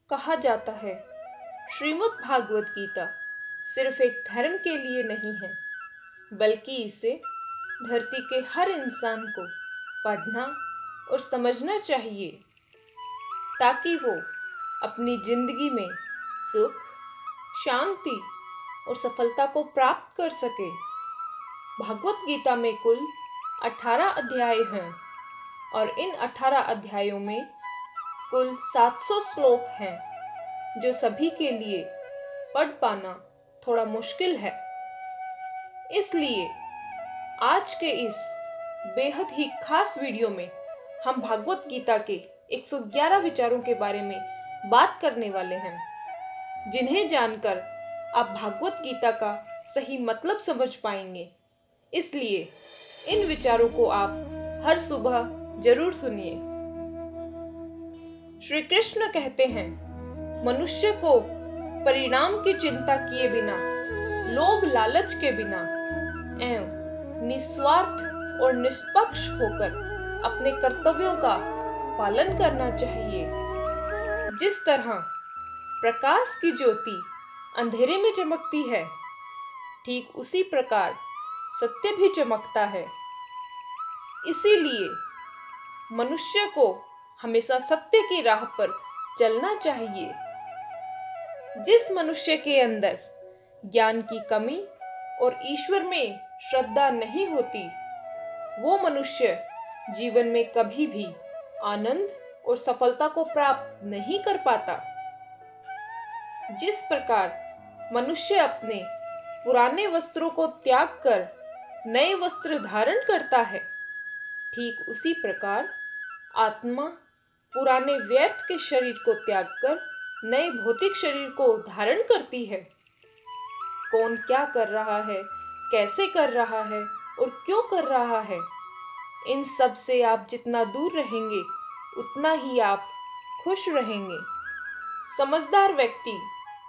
कहा जाता है, श्रीमद् भागवत गीता सिर्फ एक धर्म के लिए नहीं है, बल्कि इसे धरती के हर इंसान को पढ़ना और समझना चाहिए, ताकि वो अपनी जिंदगी में सुख, शांति और सफलता को प्राप्त कर सके। भागवत गीता में कुल 18 अध्याय हैं और इन 18 अध्यायों में कुल 700 श्लोक हैं, जो सभी के लिए पढ़ पाना थोड़ा मुश्किल है। इसलिए आज के इस बेहद ही खास वीडियो में हम भागवत गीता के 111 विचारों के बारे में बात करने वाले हैं, जिन्हें जानकर आप भागवत गीता का सही मतलब समझ पाएंगे। इसलिए इन विचारों को आप हर सुबह जरूर सुनिए। श्री कृष्ण कहते हैं, मनुष्य को परिणाम की चिंता किए बिना, लोभ लालच के बिना एवं निस्वार्थ और निष्पक्ष होकर अपने कर्तव्यों का पालन करना चाहिए। जिस तरह प्रकाश की ज्योति अंधेरे में चमकती है, ठीक उसी प्रकार सत्य भी चमकता है। इसीलिए मनुष्य को हमेशा सत्य की राह पर चलना चाहिए। जिस मनुष्य के अंदर ज्ञान की कमी और ईश्वर में श्रद्धा नहीं होती, वो मनुष्य जीवन में कभी भी आनंद और सफलता को प्राप्त नहीं कर पाता। जिस प्रकार मनुष्य अपने पुराने वस्त्रों को त्याग कर नए वस्त्र धारण करता है, ठीक उसी प्रकार आत्मा पुराने व्यर्थ के शरीर को त्याग कर नए भौतिक शरीर को धारण करती है। कौन क्या कर रहा है, कैसे कर रहा है और क्यों कर रहा है, इन सब से आप जितना दूर रहेंगे, उतना ही आप खुश रहेंगे। समझदार व्यक्ति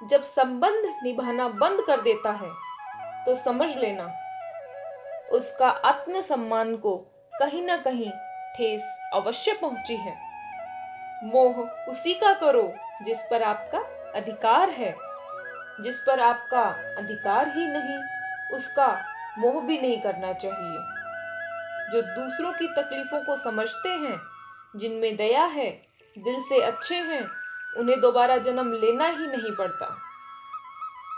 जब संबंध निभाना बंद कर देता है, तो समझ लेना उसका आत्मसम्मान को कहीं ना कहीं ठेस अवश्य पहुंची है। मोह उसी का करो जिस पर आपका अधिकार है। जिस पर आपका अधिकार ही नहीं, उसका मोह भी नहीं करना चाहिए। जो दूसरों की तकलीफों को समझते हैं, जिनमें दया है, दिल से अच्छे हैं, उन्हें दोबारा जन्म लेना ही नहीं पड़ता।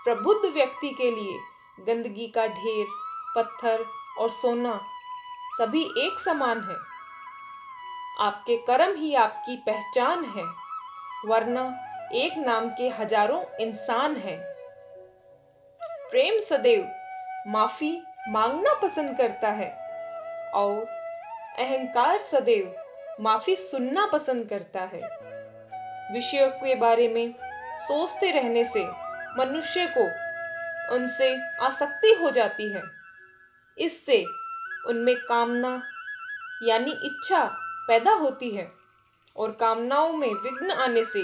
प्रबुद्ध व्यक्ति के लिए गंदगी का ढेर, पत्थर और सोना सभी एक समान है। आपके कर्म ही आपकी पहचान है, वरना एक नाम के हजारों इंसान हैं। प्रेम सदैव माफी मांगना पसंद करता है और अहंकार सदैव माफी सुनना पसंद करता है। विषयों के बारे में सोचते रहने से मनुष्य को उनसे आसक्ति हो जाती है। इससे उनमें कामना यानी इच्छा पैदा होती है और कामनाओं में विघ्न आने से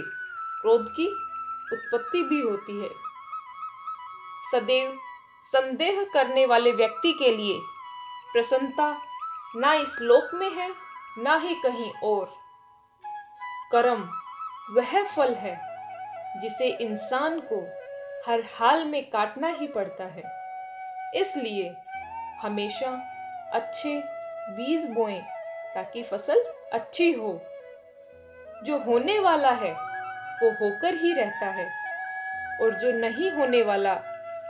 क्रोध की उत्पत्ति भी होती है। सदैव संदेह करने वाले व्यक्ति के लिए प्रसन्नता ना इस लोक में है, ना ही कहीं और। कर्म वह फल है जिसे इंसान को हर हाल में काटना ही पड़ता है। इसलिए हमेशा अच्छे बीज बोएं ताकि फसल अच्छी हो। जो होने वाला है वो होकर ही रहता है, और जो नहीं होने वाला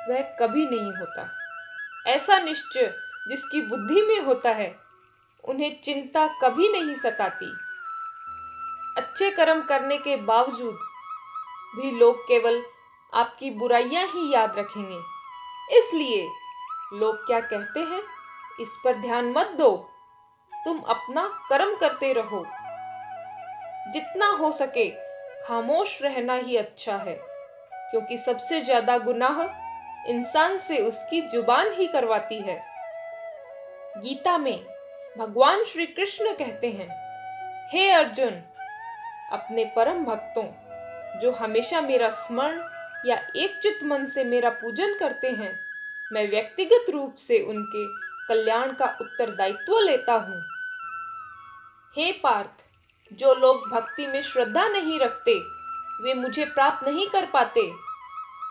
वह कभी नहीं होता। ऐसा निश्चय जिसकी बुद्धि में होता है, उन्हें चिंता कभी नहीं सताती। अच्छे कर्म करने के बावजूद भी लोग केवल आपकी बुराइयां ही याद रखेंगे। इसलिए लोग क्या कहते हैं, इस पर ध्यान मत दो, तुम अपना कर्म करते रहो। जितना हो सके खामोश रहना ही अच्छा है, क्योंकि सबसे ज्यादा गुनाह इंसान से उसकी जुबान ही करवाती है। गीता में भगवान श्री कृष्ण कहते हैं, हे अर्जुन, अपने परम भक्तों जो हमेशा मेरा स्मरण या एकचित्त मन से मेरा पूजन करते हैं, मैं व्यक्तिगत रूप से उनके कल्याण का उत्तरदायित्व लेता हूँ। हे पार्थ, जो लोग भक्ति में श्रद्धा नहीं रखते, वे मुझे प्राप्त नहीं कर पाते,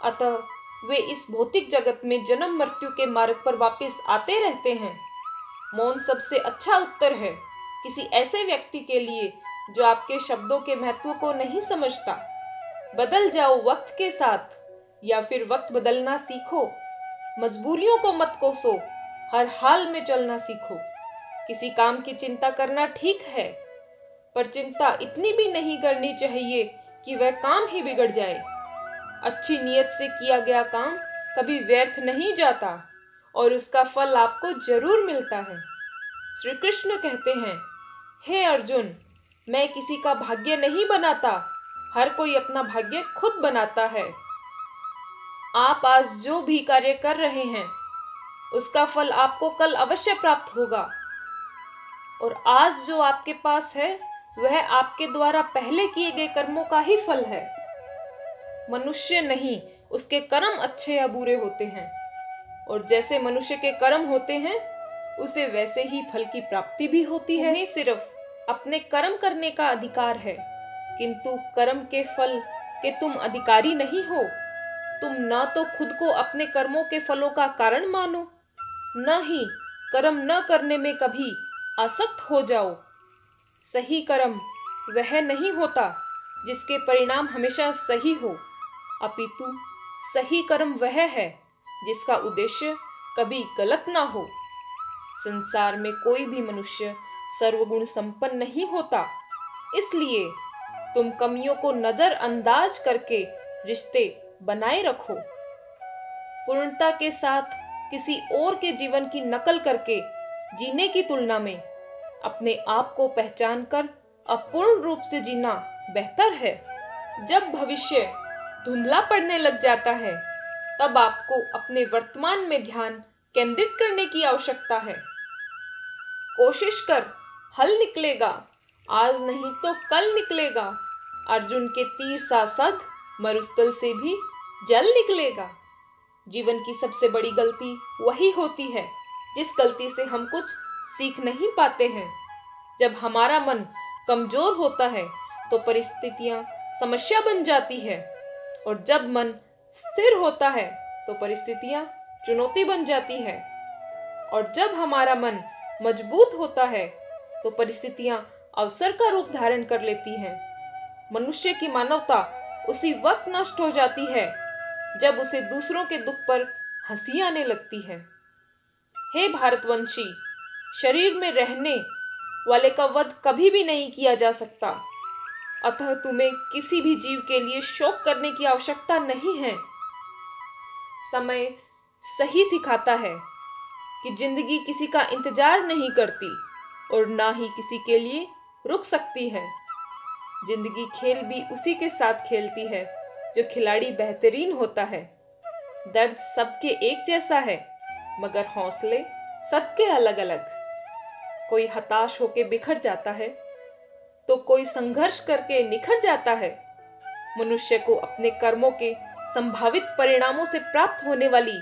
अतः वे इस भौतिक जगत में जन्म मृत्यु के मार्ग पर वापस आते रहते हैं। मौन सबसे अच्छा उत्तर है किसी ऐसे व्यक्ति के लिए जो आपके शब्दों के महत्व को नहीं समझता। बदल जाओ वक्त के साथ, या फिर वक्त बदलना सीखो। मजबूरियों को मत कोसो, हर हाल में चलना सीखो। किसी काम की चिंता करना ठीक है, पर चिंता इतनी भी नहीं करनी चाहिए कि वह काम ही बिगड़ जाए। अच्छी नीयत से किया गया काम कभी व्यर्थ नहीं जाता और उसका फल आपको जरूर मिलता है। श्री कृष्ण कहते हैं, हे अर्जुन, मैं किसी का भाग्य नहीं बनाता, हर कोई अपना भाग्य खुद बनाता है। आप आज जो भी कार्य कर रहे हैं उसका फल आपको कल अवश्य प्राप्त होगा, और आज जो आपके पास है वह आपके द्वारा पहले किए गए कर्मों का ही फल है। मनुष्य नहीं, उसके कर्म अच्छे या बुरे होते हैं, और जैसे मनुष्य के कर्म होते हैं उसे वैसे ही फल की प्राप्ति भी होती है। नहीं सिर्फ अपने कर्म करने का अधिकार है, किंतु कर्म के फल के तुम अधिकारी नहीं हो। तुम न तो खुद को अपने कर्मों के फलों का कारण मानो, न ही कर्म न करने में कभी आसक्त हो जाओ। सही कर्म वह नहीं होता जिसके परिणाम हमेशा सही हो, अपितु सही कर्म वह है जिसका उद्देश्य कभी गलत ना हो। संसार में कोई भी मनुष्य सर्वगुण संपन्न नहीं होता, इसलिए तुम कमियों को नजरअंदाज करके रिश्ते बनाए रखो। पूर्णता के साथ किसी और के जीवन की नकल करके जीने की तुलना में अपने आप को पहचान कर अपूर्ण रूप से जीना बेहतर है। जब भविष्य धुंधला पड़ने लग जाता है, तब आपको अपने वर्तमान में ध्यान केंद्रित करने की आवश्यकता है। कोशिश कर, हल निकलेगा, आज नहीं तो कल निकलेगा। अर्जुन के तीर सा सद, मरुस्थल से भी जल निकलेगा। जीवन की सबसे बड़ी गलती वही होती है जिस गलती से हम कुछ सीख नहीं पाते हैं। जब हमारा मन कमजोर होता है तो परिस्थितियां समस्या बन जाती है, और जब मन स्थिर होता है तो परिस्थितियां चुनौती बन जाती है, और जब हमारा मन मजबूत होता है तो परिस्थितियां अवसर का रूप धारण कर लेती हैं। मनुष्य की मानवता उसी वक्त नष्ट हो जाती है जब उसे दूसरों के दुख पर हंसी आने लगती है। हे भारतवंशी, शरीर में रहने वाले का वध कभी भी नहीं किया जा सकता, अतः तुम्हें किसी भी जीव के लिए शोक करने की आवश्यकता नहीं है। समय सही सिखाता है कि जिंदगी किसी का इंतजार नहीं करती और ना ही किसी के लिए रुक सकती है। जिंदगी खेल भी उसी के साथ खेलती है जो खिलाड़ी बेहतरीन होता है। दर्द सबके एक जैसा है, मगर हौसले सबके अलग अलग। कोई हताश होकर बिखर जाता है तो कोई संघर्ष करके निखर जाता है। मनुष्य को अपने कर्मों के संभावित परिणामों से प्राप्त होने वाली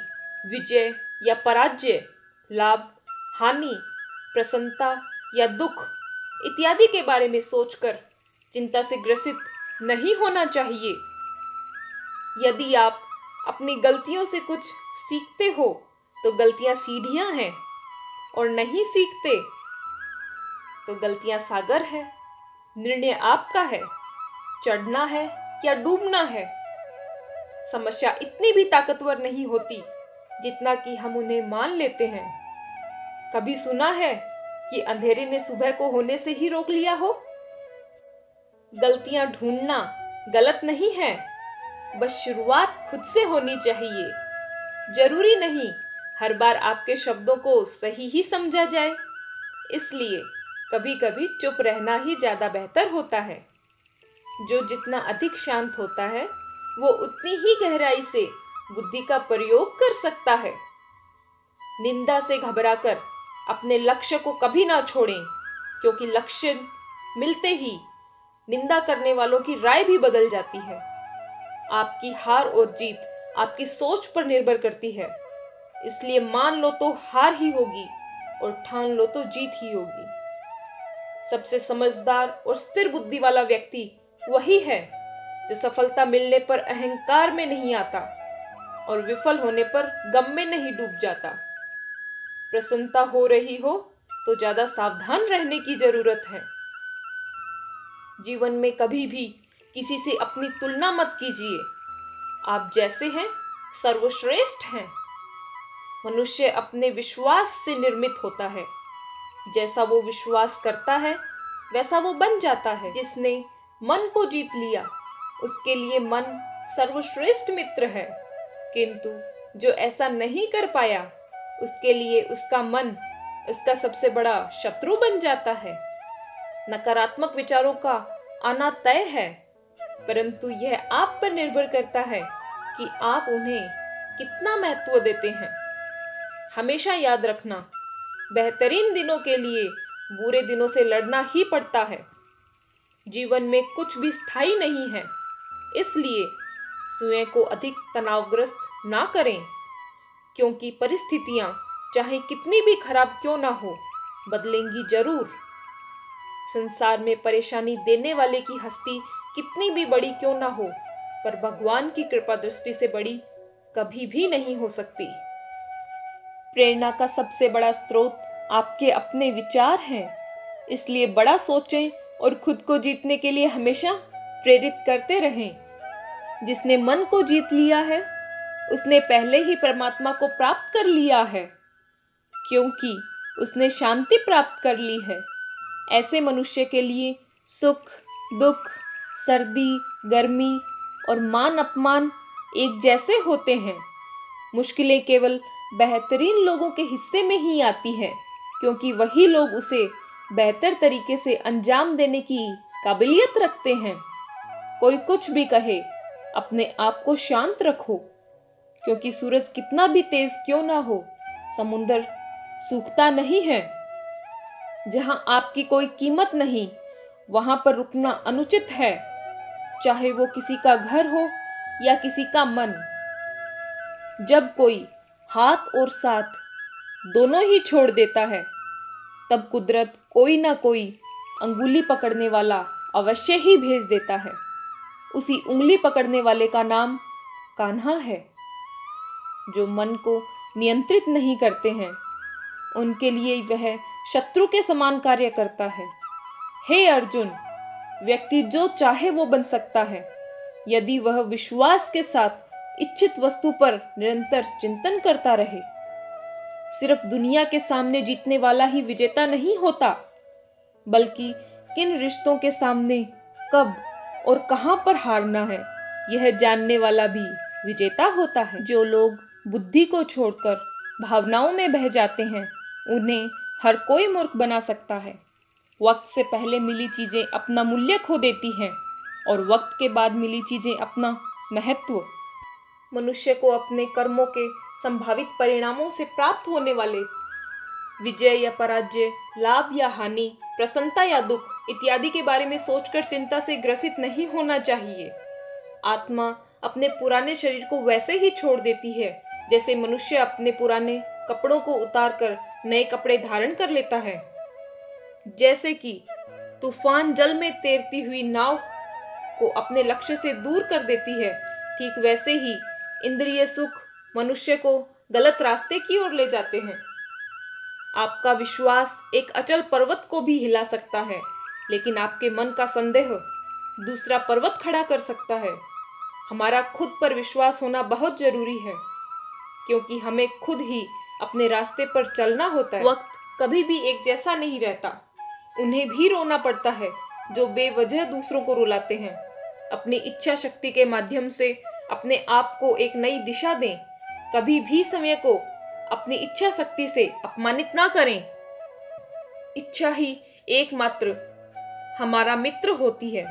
विजय या पराजय, लाभ, हानि, प्रसन्नता या दुख इत्यादि के बारे में सोचकर चिंता से ग्रसित नहीं होना चाहिए। यदि आप अपनी गलतियों से कुछ सीखते हो तो गलतियां सीढ़ियां हैं, और नहीं सीखते तो गलतियां सागर है। निर्णय आपका है, चढ़ना है या डूबना है। समस्या इतनी भी ताकतवर नहीं होती जितना कि हम उन्हें मान लेते हैं। कभी सुना है कि अंधेरे ने सुबह को होने से ही रोक लिया हो? गलतियां ढूंढना गलत नहीं है, बस शुरुआत खुद से होनी चाहिए। जरूरी नहीं हर बार आपके शब्दों को सही ही समझा जाए, इसलिए कभी कभी चुप रहना ही ज्यादा बेहतर होता है। जो जितना अधिक शांत होता है वो उतनी ही गहराई से बुद्धि का प्रयोग कर सकता है। निंदा से घबराकर अपने लक्ष्य को कभी ना छोड़ें, क्योंकि लक्ष्य मिलते ही निंदा करने वालों की राय भी बदल जाती है। आपकी हार और जीत आपकी सोच पर निर्भर करती है, इसलिए मान लो तो हार ही होगी और ठान लो तो जीत ही होगी। सबसे समझदार और स्थिर बुद्धि वाला व्यक्ति वही है जो सफलता मिलने पर अहंकार में नहीं आता और विफल होने पर गम में नहीं डूब जाता। प्रसन्नता हो रही हो तो ज्यादा सावधान रहने की जरूरत है। जीवन में कभी भी किसी से अपनी तुलना मत कीजिए। आप जैसे हैं सर्वश्रेष्ठ हैं। मनुष्य अपने विश्वास से निर्मित होता है। जैसा वो विश्वास करता है वैसा वो बन जाता है। जिसने मन को जीत लिया उसके लिए मन सर्वश्रेष्ठ मित्र है, किंतु जो ऐसा नहीं कर पाया उसके लिए उसका मन उसका सबसे बड़ा शत्रु बन जाता है। नकारात्मक विचारों का आना तय है, परंतु यह आप पर निर्भर करता है कि आप उन्हें कितना महत्व देते हैं। हमेशा याद रखना, बेहतरीन दिनों के लिए बुरे दिनों से लड़ना ही पड़ता है। जीवन में कुछ भी स्थायी नहीं है, इसलिए स्वयं को अधिक तनावग्रस्त ना करें, क्योंकि परिस्थितियां चाहे कितनी भी खराब क्यों ना हो, बदलेंगी जरूर। संसार में परेशानी देने वाले की हस्ती कितनी भी बड़ी क्यों ना हो, पर भगवान की कृपा दृष्टि से बड़ी कभी भी नहीं हो सकती। प्रेरणा का सबसे बड़ा स्रोत आपके अपने विचार हैं, इसलिए बड़ा सोचें और खुद को जीतने के लिए हमेशा प्रेरित करते रहें। जिसने मन को जीत लिया है उसने पहले ही परमात्मा को प्राप्त कर लिया है, क्योंकि उसने शांति प्राप्त कर ली है। ऐसे मनुष्य के लिए सुख दुख, सर्दी गर्मी और मान अपमान एक जैसे होते हैं। मुश्किलें केवल बेहतरीन लोगों के हिस्से में ही आती हैं, क्योंकि वही लोग उसे बेहतर तरीके से अंजाम देने की काबिलियत रखते हैं। कोई कुछ भी कहे, अपने आप को शांत रखो, क्योंकि सूरज कितना भी तेज क्यों ना हो, समुंदर सूखता नहीं है। जहां आपकी कोई कीमत नहीं, वहां पर रुकना अनुचित है, चाहे वो किसी का घर हो या किसी का मन। जब कोई हाथ और साथ दोनों ही छोड़ देता है, तब कुदरत कोई ना कोई अंगुली पकड़ने वाला अवश्य ही भेज देता है। उसी उंगली पकड़ने वाले का नाम कान्हा है। जो मन को नियंत्रित नहीं करते हैं, उनके लिए वह शत्रु के समान कार्य करता है। हे अर्जुन, व्यक्ति जो चाहे वो बन सकता है, यदि वह विश्वास के साथ इच्छित वस्तु पर निरंतर चिंतन करता रहे। सिर्फ दुनिया के सामने जीतने वाला ही विजेता नहीं होता, बल्कि किन रिश्तों के सामने कब और कहां पर हारना है, यह जानने वाला भी विजेता होता है। जो लोग बुद्धि को छोड़कर भावनाओं में बह जाते हैं, उन्हें हर कोई मूर्ख बना सकता है। वक्त से पहले मिली चीजें अपना मूल्य खो देती हैं और वक्त के बाद मिली चीजें अपना महत्व। मनुष्य को अपने कर्मों के संभावित परिणामों से प्राप्त होने वाले विजय या पराजय, लाभ या हानि, प्रसन्नता या दुख इत्यादि के बारे में सोचकर चिंता से ग्रसित नहीं होना चाहिए। आत्मा अपने पुराने शरीर को वैसे ही छोड़ देती है जैसे मनुष्य अपने पुराने कपड़ों को उतारकर नए कपड़े धारण कर लेता है। जैसे कि तूफान जल में तैरती हुई नाव को अपने लक्ष्य से दूर कर देती है, ठीक वैसे ही इंद्रिय सुख मनुष्य को गलत रास्ते की ओर ले जाते हैं। आपका विश्वास एक अचल पर्वत को भी हिला सकता है, लेकिन आपके मन का संदेह दूसरा पर्वत खड़ा कर सकता है। हमारा खुद पर विश्वास होना बहुत जरूरी है, क्योंकि हमें खुद ही अपने रास्ते पर चलना होता है। वक्त कभी भी एक जैसा नहीं रहता। उन्हें भी रोना पड़ता है जो बेवजह दूसरों को रुलाते हैं। अपनी इच्छा शक्ति के माध्यम से अपने आप को एक नई दिशा दें। कभी भी समय को अपनी इच्छा शक्ति से अपमानित ना करें। इच्छा ही एकमात्र हमारा मित्र होती है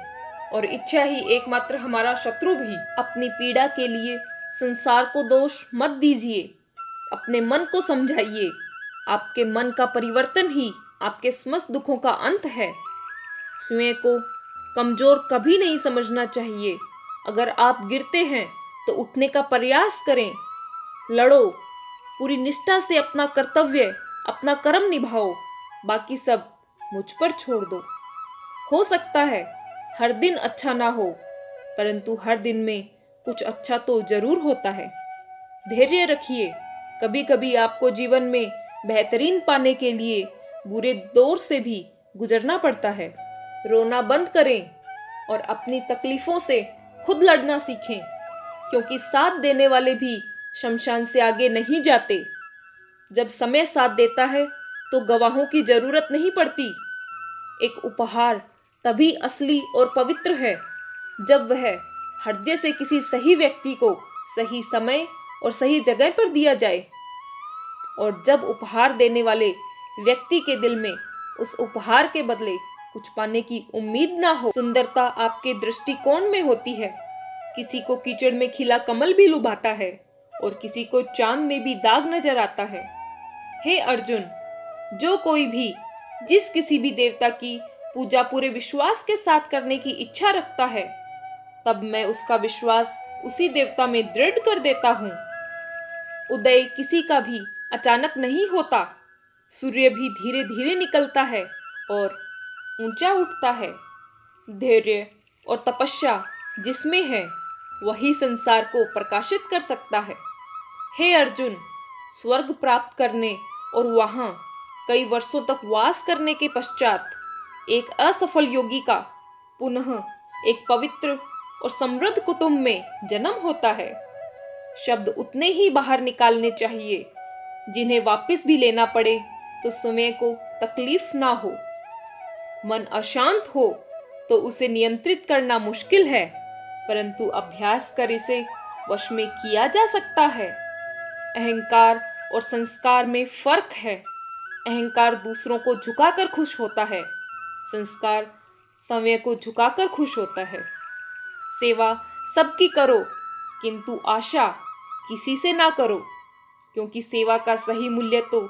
और इच्छा ही एकमात्र हमारा शत्रु भी। अपनी पीड़ा के लिए संसार को दोष मत दीजिए, अपने मन को समझाइए। आपके मन का परिवर्तन ही आपके समस्त दुखों का अंत है। स्वयं को कमजोर कभी नहीं समझना चाहिए। अगर आप गिरते हैं तो उठने का प्रयास करें। लड़ो, पूरी निष्ठा से अपना कर्तव्य, अपना कर्म निभाओ, बाकी सब मुझ पर छोड़ दो। हो सकता है हर दिन अच्छा ना हो, परंतु हर दिन में कुछ अच्छा तो जरूर होता है। धैर्य रखिए, कभी कभी आपको जीवन में बेहतरीन पाने के लिए बुरे दौर से भी गुजरना पड़ता है। रोना बंद करें और अपनी तकलीफों से खुद लड़ना सीखें, क्योंकि साथ देने वाले भी शमशान से आगे नहीं जाते। जब समय साथ देता है तो गवाहों की जरूरत नहीं पड़ती। एक उपहार तभी असली और पवित्र है जब वह हृदय से किसी सही व्यक्ति को सही समय और सही जगह पर दिया जाए, और जब उपहार देने वाले व्यक्ति के दिल में उस उपहार के बदले कुछ पाने की उम्मीद ना हो। सुंदरता आपके दृष्टिकोण में होती है। किसी को कीचड़ में खिला कमल भी लुभाता है और किसी को चांद में भी दाग नजर आता है। हे अर्जुन, जो कोई भी जिस किसी भी देवता की पूजा पूरे विश्वास के साथ करने की इच्छा रखता है, तब मैं उसका विश्वास उसी देवता में दृढ़ कर देता हूँ। उदय किसी का भी अचानक नहीं होता। सूर्य भी धीरे धीरे निकलता है और ऊंचा उठता है। धैर्य और तपस्या जिसमें है, वही संसार को प्रकाशित कर सकता है। हे अर्जुन, स्वर्ग प्राप्त करने और वहां कई वर्षों तक वास करने के पश्चात एक असफल योगी का पुनः एक पवित्र और समृद्ध कुटुंब में जन्म होता है। शब्द उतने ही बाहर निकालने चाहिए जिन्हें वापस भी लेना पड़े तो समय को तकलीफ ना हो। मन अशांत हो तो उसे नियंत्रित करना मुश्किल है, परंतु अभ्यास कर इसे वश में किया जा सकता है। अहंकार और संस्कार में फर्क है। अहंकार दूसरों को झुकाकर खुश होता है, संस्कार समय को झुकाकर खुश होता है। सेवा सबकी करो, किंतु आशा किसी से ना करो, क्योंकि सेवा का सही मूल्य तो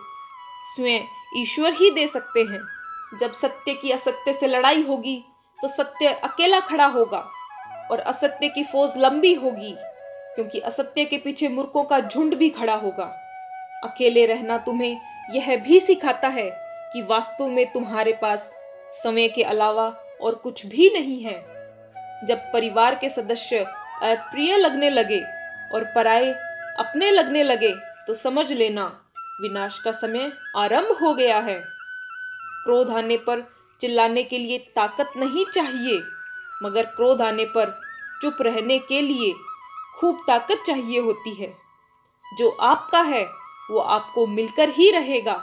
स्वयं ईश्वर ही दे सकते हैं। जब सत्य की असत्य से लड़ाई होगी तो सत्य अकेला खड़ा होगा और असत्य की फौज लंबी होगी, क्योंकि असत्य के पीछे मूर्खों का झुंड भी खड़ा होगा। अकेले रहना तुम्हें यह भी सिखाता है कि वास्तव में तुम्हारे पास समय के अलावा और कुछ भी नहीं है। जब परिवार के सदस्य अप्रिय लगने लगे और पराये अपने लगने लगे तो समझ लेना विनाश का समय आरंभ हो गया है। क्रोध आने पर चिल्लाने के लिए ताकत नहीं चाहिए, मगर क्रोध आने पर चुप रहने के लिए खूब ताकत चाहिए होती है। जो आपका है वो आपको मिलकर ही रहेगा,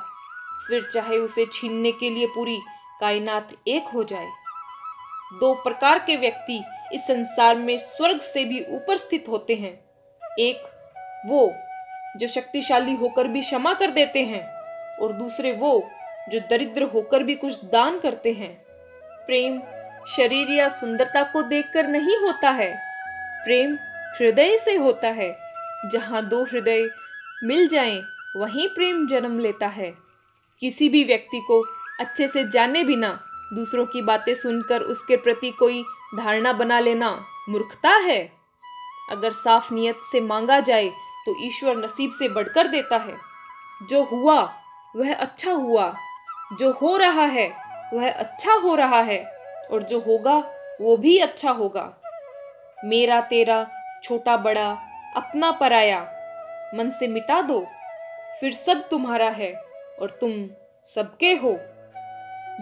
फिर चाहे उसे छीनने के लिए पूरी कायनात एक हो जाए। दो प्रकार के व्यक्ति इस संसार में स्वर्ग से भी ऊपर स्थित होते हैं। एक वो जो शक्तिशाली होकर भी क्षमा कर देते हैं, और दूसरे वो जो दरिद्र होकर भी कुछ दान करते हैं। प्रेम शरीर या सुंदरता को देखकर नहीं होता है, प्रेम हृदय से होता है। जहां दो हृदय मिल जाएं, वहीं प्रेम जन्म लेता है। किसी भी व्यक्ति को अच्छे से जाने बिना दूसरों की बातें सुनकर उसके प्रति कोई धारणा बना लेना मूर्खता है। अगर साफ नियत से मांगा जाए तो ईश्वर नसीब से बढ़कर देता है। जो हुआ वह अच्छा हुआ, जो हो रहा है वह अच्छा हो रहा है, और जो होगा वो भी अच्छा होगा। मेरा तेरा, छोटा बड़ा, अपना पराया मन से मिटा दो, फिर सब तुम्हारा है और तुम सबके हो।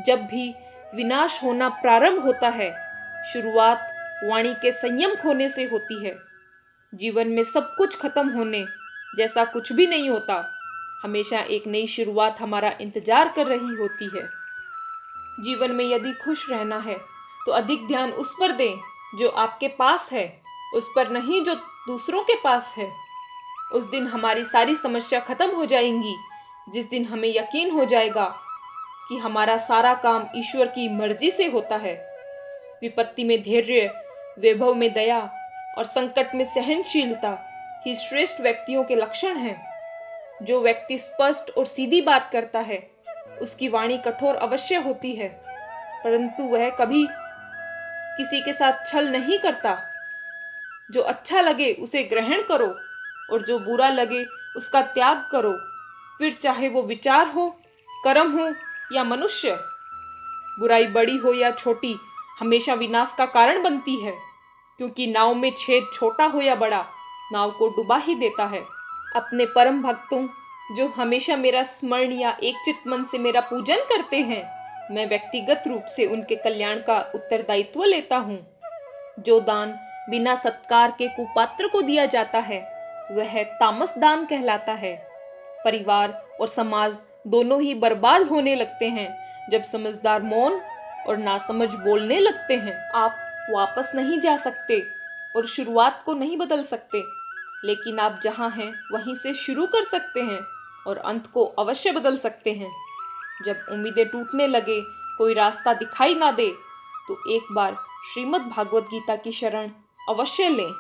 जब भी विनाश होना प्रारंभ होता है, शुरुआत वाणी के संयम खोने से होती है। जीवन में सब कुछ खत्म होने जैसा कुछ भी नहीं होता। हमेशा एक नई शुरुआत हमारा इंतजार कर रही होती है। जीवन में यदि खुश रहना है तो अधिक ध्यान उस पर दें जो आपके पास है, उस पर नहीं जो दूसरों के पास है। उस दिन हमारी सारी समस्या खत्म हो जाएंगी, जिस दिन हमें यकीन हो जाएगा कि हमारा सारा काम ईश्वर की मर्जी से होता है। विपत्ति में धैर्य, वैभव में दया और संकट में सहनशीलता ही श्रेष्ठ व्यक्तियों के लक्षण हैं। जो व्यक्ति स्पष्ट और सीधी बात करता है, उसकी वाणी कठोर अवश्य होती है, परंतु वह कभी किसी के साथ छल नहीं करता। जो अच्छा लगे उसे ग्रहण करो और जो बुरा लगे उसका त्याग करो, फिर चाहे वो विचार हो, कर्म हो या मनुष्य। बुराई बड़ी हो या छोटी हमेशा विनाश का कारण बनती है। क्योंकि नाव में छेद छोटा हो या बड़ा, नाव को डुबा ही देता है। अपने परम भक्तों जो हमेशा मेरा स्मरण या एकचित्त मन से मेरा पूजन करते हैं, मैं व्यक्तिगत रूप से उनके कल्याण का उत्तरदायित्व लेता हूँ। जो दान बिना सत्कार के कुपात्र को दिया जाता है वह तामस दान कहलाता है। परिवार और समाज दोनों ही बर्बाद होने लगते हैं जब समझदार मौन और नासमझ बोलने लगते हैं। आप वापस नहीं जा सकते और शुरुआत को नहीं बदल सकते, लेकिन आप जहाँ हैं वहीं से शुरू कर सकते हैं और अंत को अवश्य बदल सकते हैं। जब उम्मीदें टूटने लगे, कोई रास्ता दिखाई ना दे, तो एक बार श्रीमद् भागवत गीता की शरण अवश्य लें।